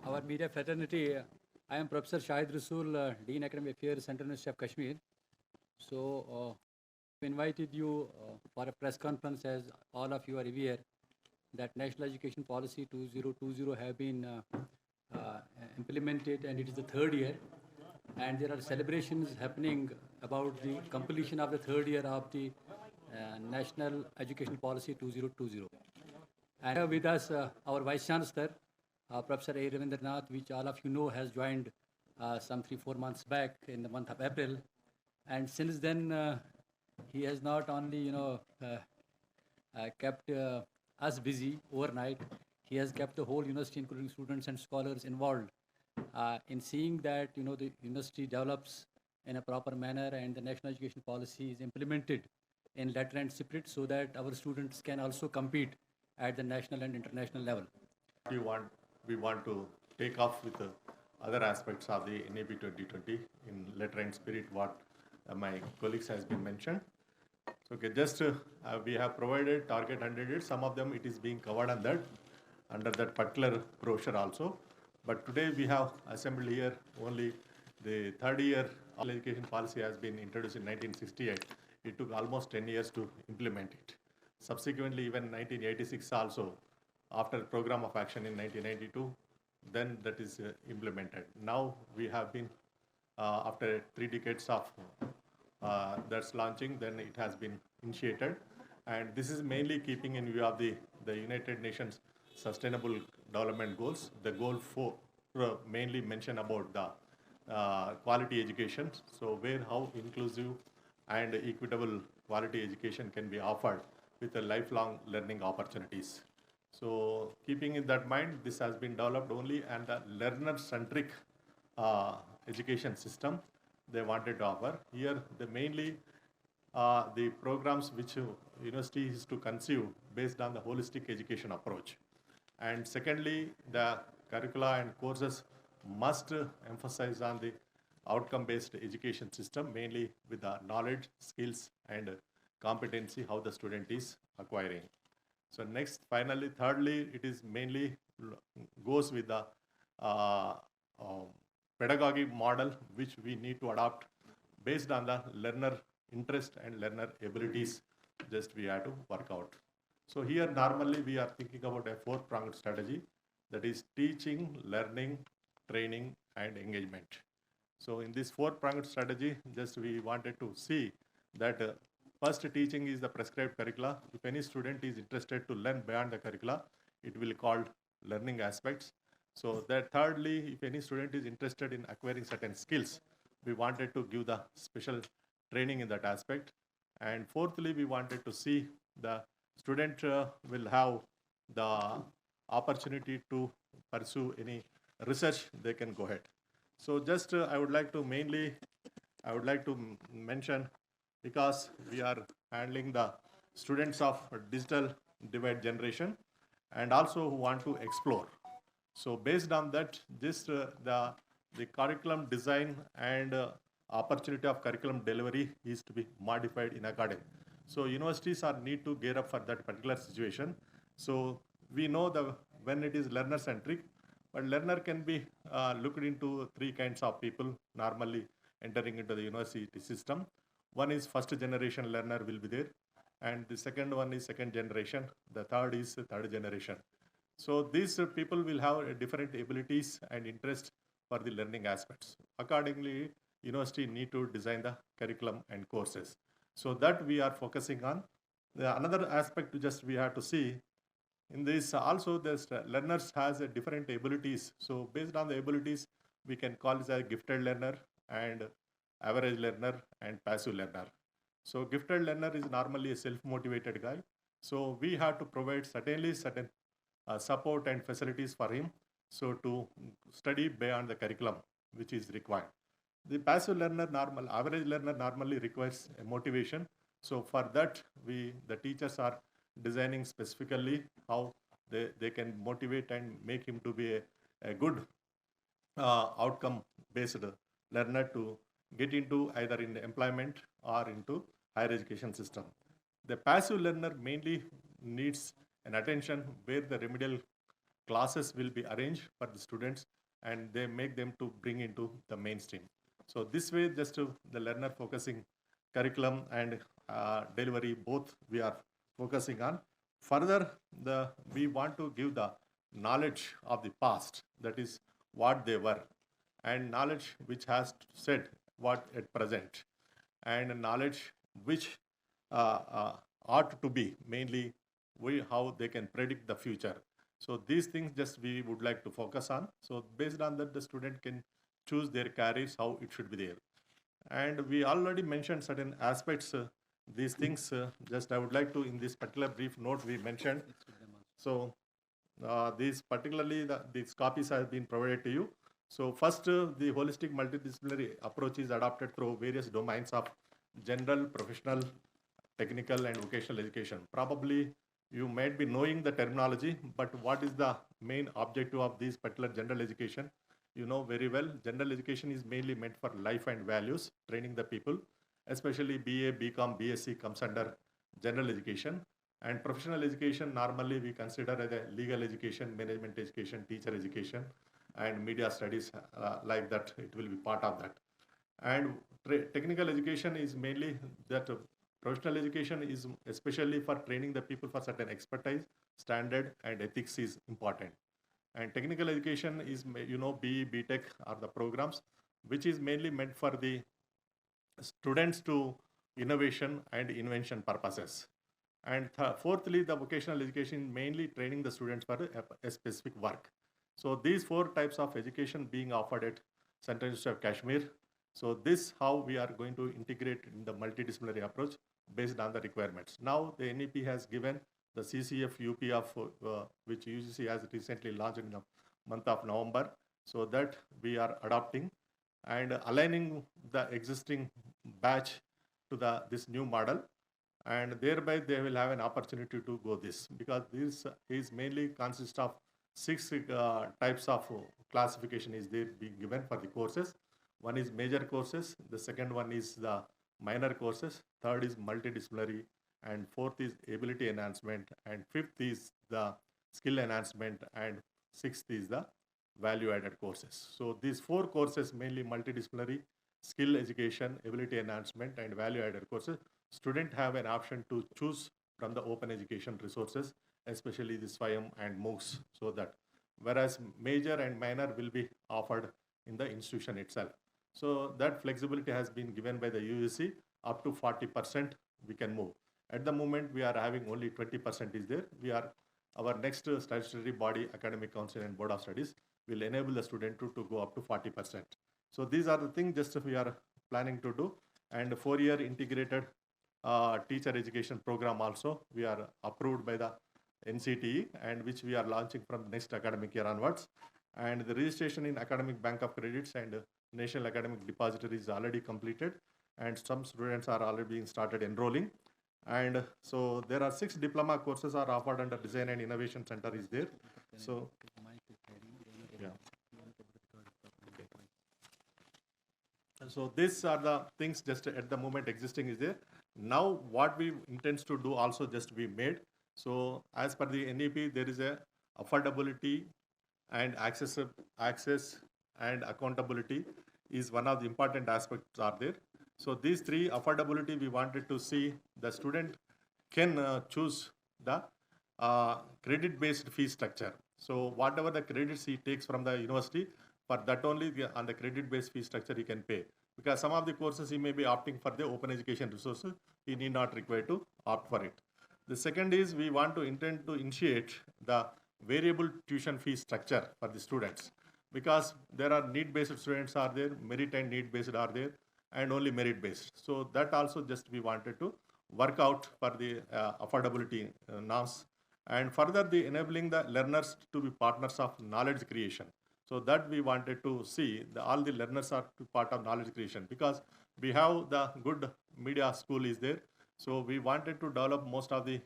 our media fraternity. I am Professor Shahid Rasool, Dean Academic Affairs, Central University of Kashmir. So, we invited you for a press conference, as all of you are aware, that National Education Policy 2020 have been implemented, and it is the third year. And there are celebrations happening about the completion of the third year of the National Education Policy 2020. And here with us our Vice Chancellor, Professor A. Ravindranath, which all of you know has joined some 3-4 months back in the month of April. And since then, he has not only, kept us busy overnight, he has kept the whole university, including students and scholars, involved in seeing that, the university develops in a proper manner and the national education policy is implemented in letter and spirit so that our students can also compete at the national and international level. We want to take off with the other aspects of the NEP-2020 in letter and spirit, what my colleagues has been mentioned. So, okay, just we have provided target 100. Some of them it is being covered on that, under that particular brochure also. But today we have assembled here only the third year education policy has been introduced in 1968. It took almost 10 years to implement it. Subsequently, even 1986 also, after program of action in 1992, then that is implemented. Now we have been, after 3 decades of that's launching, then it has been initiated. And this is mainly keeping in view of the United Nations Sustainable Development Goals. The goal 4 mainly mention about the quality education. So how inclusive and equitable quality education can be offered with the lifelong learning opportunities. So keeping in that mind, this has been developed only and the learner-centric education system they wanted to offer. Here, mainly the programs which university is to conceive based on the holistic education approach. And secondly, the curricula and courses must emphasize on the outcome-based education system, mainly with the knowledge, skills, and competency, how the student is acquiring. So next, finally, thirdly, it is mainly goes with the pedagogy model, which we need to adopt based on the learner interest and learner abilities, just we have to work out. So here, normally, we are thinking about a 4-pronged strategy, that is teaching, learning, training, and engagement. So in this 4-pronged strategy, just we wanted to see that first, teaching is the prescribed curricula. If any student is interested to learn beyond the curricula, it will be called learning aspects. So that thirdly, if any student is interested in acquiring certain skills, we wanted to give the special training in that aspect. And fourthly, we wanted to see the student will have the opportunity to pursue any research, they can go ahead. So just I would like to mention, because we are handling the students of digital divide generation and also who want to explore. So based on that, this the curriculum design and opportunity of curriculum delivery is to be modified in accordance. So universities need to gear up for that particular situation. So we know when it is learner centric, but learner can be looked into 3 kinds of people normally entering into the university system. One is first generation learner will be there, and the second one is second generation, the third is third generation. So these people will have different abilities and interest for the learning aspects. Accordingly, university need to design the curriculum and courses. So that we are focusing on. Another aspect we have to see in this also, the learners has different abilities. So based on the abilities, we can call it a gifted learner and average learner and passive learner. So gifted learner is normally a self-motivated guy. So we have to provide certain support and facilities for him, so to study beyond the curriculum which is required. The passive learner, average learner normally requires a motivation. So for that, the teachers are designing specifically how they can motivate and make him to be a good outcome-based learner to get into either in employment or into higher education system. The passive learner mainly needs an attention where the remedial classes will be arranged for the students and they make them to bring into the mainstream. So this way, just to the learner focusing curriculum and delivery, both we are focusing on. Further, we want to give the knowledge of the past, that is what they were, and knowledge which has said what at present, and knowledge which ought to be mainly how they can predict the future. So these things just we would like to focus on. So based on that, the student can choose their careers, how it should be there. And we already mentioned certain aspects, these things, just I would like to, in this particular brief note we mentioned. So these particularly, these copies have been provided to you. So first, the holistic multidisciplinary approach is adopted through various domains of general, professional, technical and vocational education. Probably you might be knowing the terminology, but what is the main objective of this particular general education? You know very well, general education is mainly meant for life and values, training the people, especially BA, BCom, BSc comes under general education. And professional education, normally we consider as a legal education, management education, teacher education, and media studies, like that, it will be part of that. And technical education is mainly that professional education is especially for training the people for certain expertise, standard, and ethics is important. And technical education is, you know, BE, BTech are the programs which is mainly meant for the students to innovation and invention purposes. And fourthly, the vocational education mainly training the students for a specific work. So these four types of education being offered at Central University of Kashmir. So this how we are going to integrate in the multidisciplinary approach based on the requirements. Now the NEP has given the CCF UP of which UGC has recently launched in the month of November. So that we are adopting and aligning the existing batch to this new model, and thereby they will have an opportunity to go this, because this is mainly consists of 6 types of classification is there being given for the courses. One is major courses, the second one is the minor courses, third is multidisciplinary, and fourth is ability enhancement, and fifth is the skill enhancement, and sixth is the value added courses. So these 4 courses, mainly multidisciplinary, skill education, ability enhancement, and value added courses, students have an option to choose from the open education resources, especially the SWAYAM and MOOCs, so that, whereas major and minor will be offered in the institution itself. So that flexibility has been given by the UGC, up to 40% we can move. At the moment, we are having only 20% is there. Our next statutory body, Academic Council and Board of Studies, will enable the student to go up to 40%. So these are the things just we are planning to do. And 4-year integrated teacher education program also, we are approved by the NCTE, and which we are launching from next academic year onwards. And the registration in Academic Bank of Credits and National Academic Depository is already completed, and some students are already being started enrolling. And so there are 6 diploma courses are offered under Design and Innovation Center is there. So yeah. Okay. So these are the things just at the moment existing is there. Now what we intend to do also just we made. So as per the NEP, there is a affordability and access and accountability is one of the important aspects are there. So these 3, affordability, we wanted to see the student can choose the credit-based fee structure. So whatever the credits he takes from the university, for that only on the credit-based fee structure he can pay. Because some of the courses he may be opting for the open education resources, he need not require to opt for it. The second is we want to intend to initiate the variable tuition fee structure for the students, because there are need-based students are there, merit and need-based are there, and only merit-based. So that also just we wanted to work out for the affordability norms, and further the enabling the learners to be partners of knowledge creation. So that we wanted to see all the learners are part of knowledge creation, because we have the good media school is there. So we wanted to develop most of the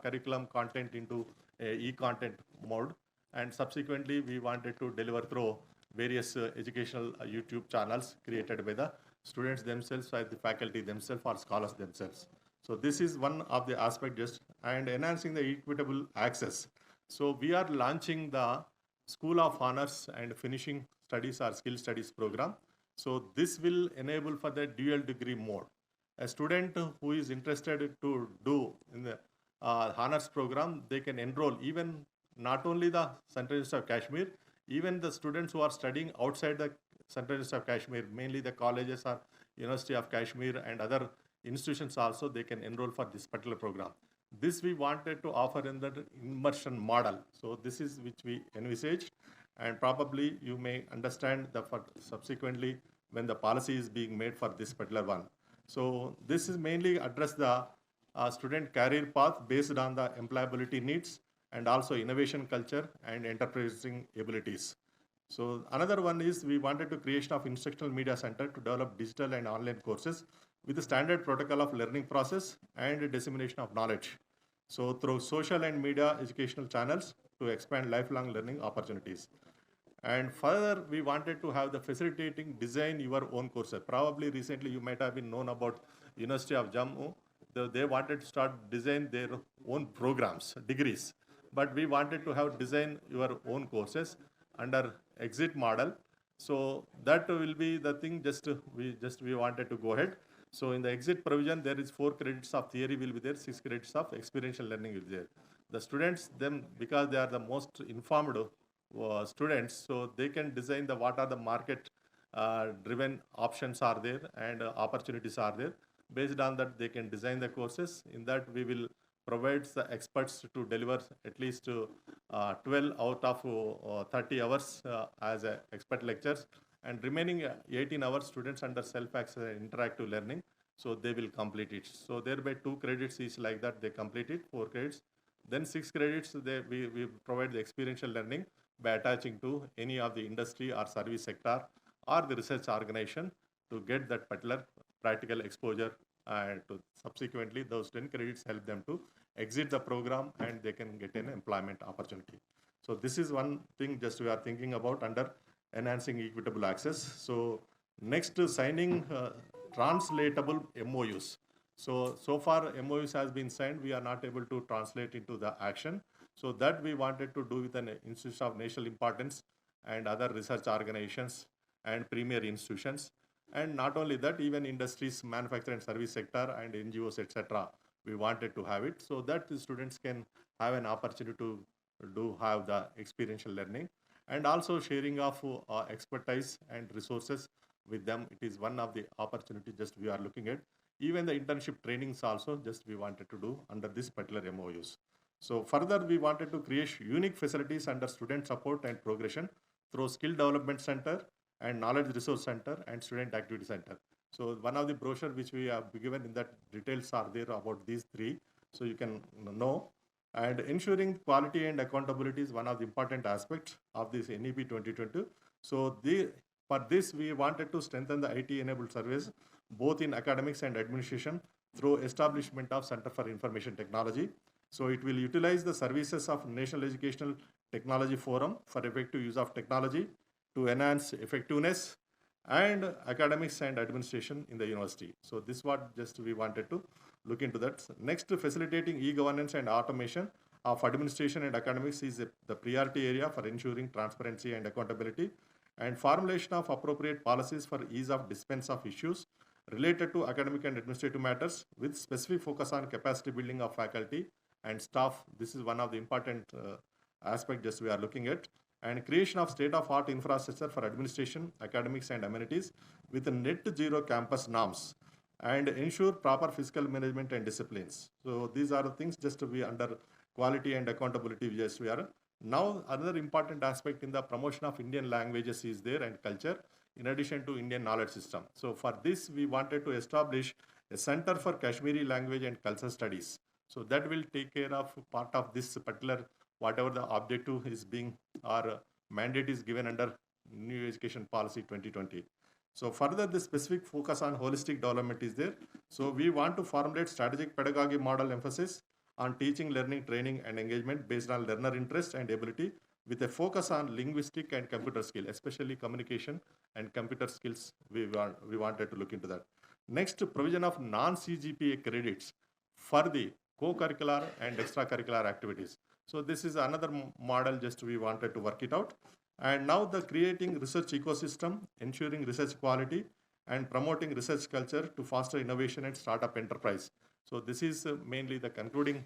curriculum content into e-content mode, and subsequently we wanted to deliver through various educational YouTube channels created by the students themselves, or the faculty themselves, or scholars themselves. So this is one of the aspect just, and enhancing the equitable access. So we are launching the School of Honors and Finishing Studies or Skill Studies program. So this will enable for the dual degree mode. A student who is interested to do in the honors program, they can enroll even not only the Central University of Kashmir, even the students who are studying outside the Central University of Kashmir, mainly the colleges or University of Kashmir and other institutions also, they can enroll for this particular program. This we wanted to offer in the immersion model. So this is which we envisaged, and probably you may understand the subsequently when the policy is being made for this particular one. So this is mainly address the student career path based on the employability needs and also innovation culture and enterprising abilities. So another one is we wanted to creation of instructional media center to develop digital and online courses with the standard protocol of learning process and dissemination of knowledge. So through social and media educational channels to expand lifelong learning opportunities. And further, we wanted to have the facilitating design your own courses. Probably recently you might have been known about University of Jammu. They wanted to start design their own programs, degrees. But we wanted to have design your own courses under exit model. So that will be the thing. We wanted to go ahead. So in the exit provision, there is 4 credits of theory will be there, 6 credits of experiential learning will be there. The students, them because they are the most informed students, so they can design the what are the market driven options are there and opportunities are there. Based on that, they can design the courses. In that, we will provide the experts to deliver at least 12 out of 30 hours as expert lectures, and remaining 18 hours students under self-access interactive learning, so they will complete it. So thereby 2 credits is like that, they complete it, 4 credits. Then 6 credits, we provide the experiential learning by attaching to any of the industry or service sector or the research organization to get that particular practical exposure, and to subsequently those 10 credits help them to exit the program and they can get an employment opportunity. So this is one thing just we are thinking about under enhancing equitable access. So next, signing translatable MOUs. So far MOUs has been signed, we are not able to translate into the action. So that we wanted to do with an institution of national importance and other research organizations and premier institutions. And not only that, even industries, manufacturing and service sector and NGOs, etc. We wanted to have it so that the students can have an opportunity to have the experiential learning, and also sharing of expertise and resources with them. It is one of the opportunity just we are looking at. Even the internship trainings also just we wanted to do under this particular MOUs. So further, we wanted to create unique facilities under student support and progression through skill development center and knowledge resource center and student activity center. So one of the brochure which we have given in that details are there about these 3, so you can know. And ensuring quality and accountability is one of the important aspects of this NEP 2020. So for this, we wanted to strengthen the IT-enabled service, both in academics and administration, through establishment of Center for Information Technology. So it will utilize the services of National Educational Technology Forum for effective use of technology to enhance effectiveness and academics and administration in the university. So this what just we wanted to look into that. Next, facilitating e-governance and automation of administration and academics is the priority area for ensuring transparency and accountability, and formulation of appropriate policies for ease of dispense of issues related to academic and administrative matters with specific focus on capacity building of faculty and staff. This is one of the important aspect just we are looking at. And creation of state-of-art infrastructure for administration, academics and amenities with net zero campus norms, and ensure proper fiscal management and disciplines. So these are the things just to be under quality and accountability. Yes, we are. Now another important aspect in the promotion of Indian languages is there and culture, in addition to Indian knowledge system. So for this, we wanted to establish a Center for Kashmiri Language and Culture Studies. So that will take care of part of this particular, whatever the objective is being or mandate is given under New Education Policy 2020. So further, the specific focus on holistic development is there. So we want to formulate strategic pedagogy model emphasis on teaching, learning, training and engagement based on learner interest and ability, with a focus on linguistic and computer skill, especially communication and computer skills. We wanted to look into that. Next, provision of non-CGPA credits for the co-curricular and extracurricular activities. So this is another model, just we wanted to work it out. And now the creating research ecosystem, ensuring research quality, and promoting research culture to foster innovation and startup enterprise. So this is mainly the concluding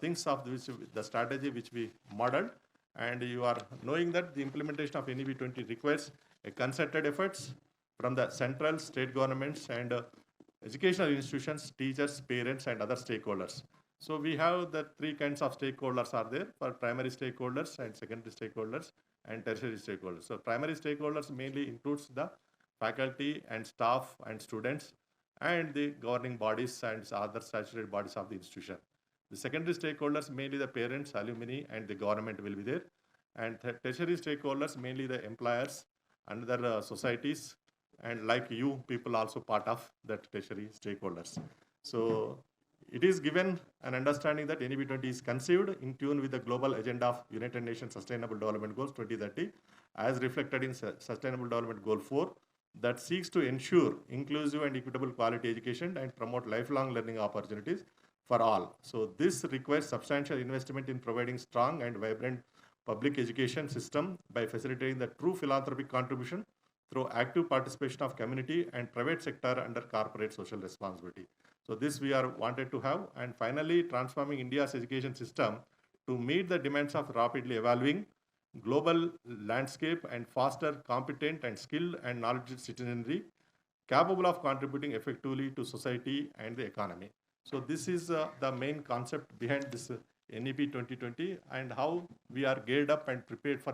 things of the strategy which we modeled. And you are knowing that the implementation of NEP-20 requires a concerted efforts from the central, state governments, and educational institutions, teachers, parents, and other stakeholders. So we have the three kinds of stakeholders are there for primary stakeholders and secondary stakeholders and tertiary stakeholders. So primary stakeholders mainly includes the faculty and staff and students and the governing bodies and other statutory bodies of the institution. The secondary stakeholders, mainly the parents, alumni, and the government will be there. And tertiary stakeholders, mainly the employers and other societies, and like you people also part of that tertiary stakeholders. So it is given an understanding that NEP-20 is conceived in tune with the global agenda of United Nations Sustainable Development Goals 2030, as reflected in Sustainable Development Goal 4, that seeks to ensure inclusive and equitable quality education and promote lifelong learning opportunities for all. So this requires substantial investment in providing strong and vibrant public education system by facilitating the true philanthropic contribution through active participation of community and private sector under corporate social responsibility. So this we are wanted to have. And finally, transforming India's education system to meet the demands of rapidly evolving global landscape and foster competent and skilled and knowledgeable citizenry capable of contributing effectively to society and the economy. So this is the main concept behind this NEP 2020 and how we are geared up and prepared for